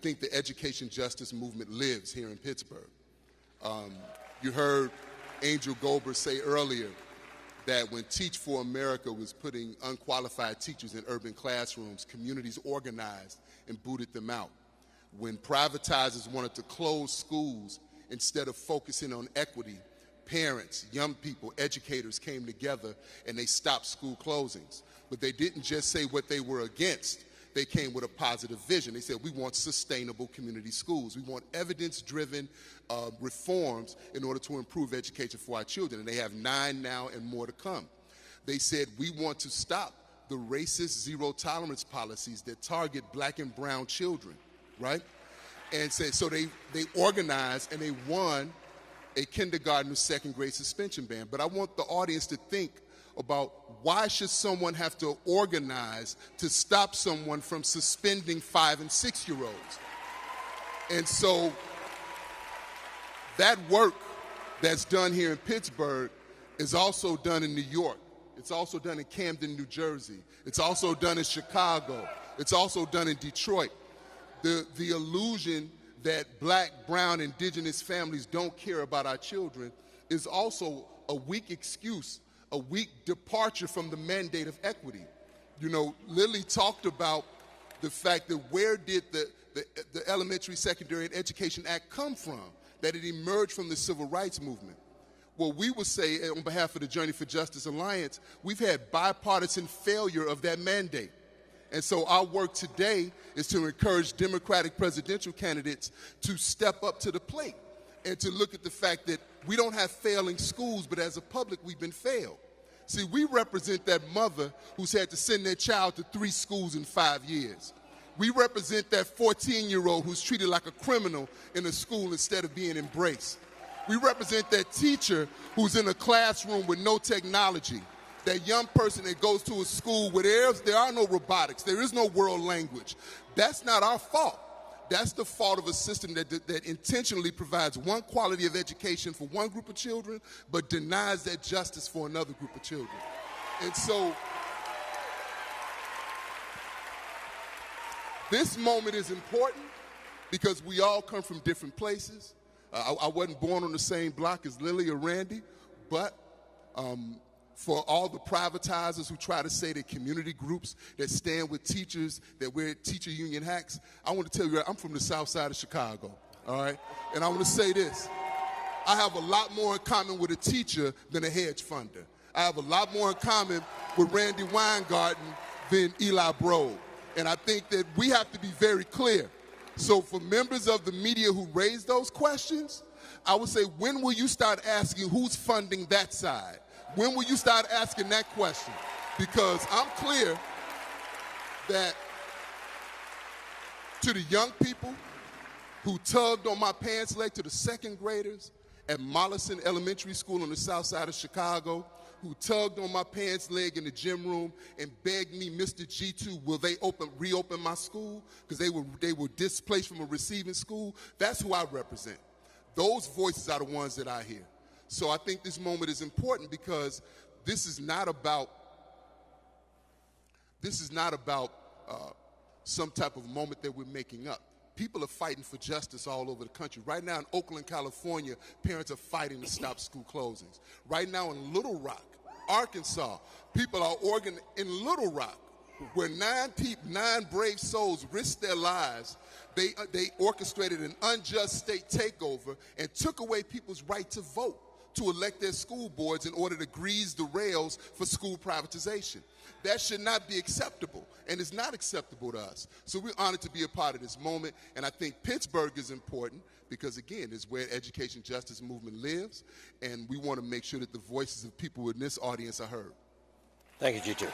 think the education justice movement lives here in Pittsburgh. You heard Angel Goldberg say earlier that when Teach for America was putting unqualified teachers in urban classrooms, communities organized and booted them out. When privatizers wanted to close schools instead of focusing on equity, parents, young people, educators came together and they stopped school closings. But they didn't just say what they were against. They came with a positive vision. They said, we want sustainable community schools. We want evidence-driven reforms in order to improve education for our children. And they have 9 now and more to come. They said, we want to stop the racist zero-tolerance policies that target black and brown children, right? And so they organized and they won a kindergarten or second grade suspension ban. But I want the audience to think about why should someone have to organize to stop someone from suspending 5- and 6-year-olds? And so that work that's done here in Pittsburgh is also done in New York. It's also done in Camden, New Jersey. It's also done in Chicago. It's also done in Detroit. The illusion that black, brown, indigenous families don't care about our children is also a weak excuse, a weak departure from the mandate of equity. You know, Lily talked about the fact that where did the Elementary, Secondary, and Education Act come from? That it emerged from the Civil Rights Movement. Well, we would say, on behalf of the Journey for Justice Alliance, we've had bipartisan failure of that mandate. And so our work today is to encourage Democratic presidential candidates to step up to the plate and to look at the fact that we don't have failing schools, but as a public, we've been failed. See, we represent that mother who's had to send their child to 3 schools in 5 years. We represent that 14-year-old who's treated like a criminal in a school instead of being embraced. We represent that teacher who's in a classroom with no technology, that young person that goes to a school where there are no robotics, there is no world language. That's not our fault. That's the fault of a system that intentionally provides one quality of education for one group of children, but denies that justice for another group of children. And so this moment is important because we all come from different places. I wasn't born on the same block as Lily or Randy, but for all the privatizers who try to say that community groups that stand with teachers, that we're teacher union hacks, I want to tell you, I'm from the south side of Chicago, all right? And I want to say this. I have a lot more in common with a teacher than a hedge funder. I have a lot more in common with Randy Weingarten than Eli Broad. And I think that we have to be very clear. So for members of the media who raise those questions, I would say, when will you start asking who's funding that side? When will you start asking that question? Because I'm clear that to the young people who tugged on my pants leg, to the second graders at Mollison Elementary School on the south side of Chicago, who tugged on my pants leg in the gym room and begged me, Mr. Jitu, will they reopen my school? Because they were displaced from a receiving school. That's who I represent. Those voices are the ones that I hear. So I think this moment is important because this is not about some type of moment that we're making up. People are fighting for justice all over the country. Right now in Oakland, California, parents are fighting to stop school closings. Right now in Little Rock, Arkansas, people are in Little Rock, where 9 brave souls risked their lives. They orchestrated an unjust state takeover and took away people's right to vote, to elect their school boards in order to grease the rails for school privatization. That should not be acceptable, and it's not acceptable to us. So we're honored to be a part of this moment, and I think Pittsburgh is important because, again, it's where education justice movement lives, and we want to make sure that the voices of people in this audience are heard. Thank you, Jitu.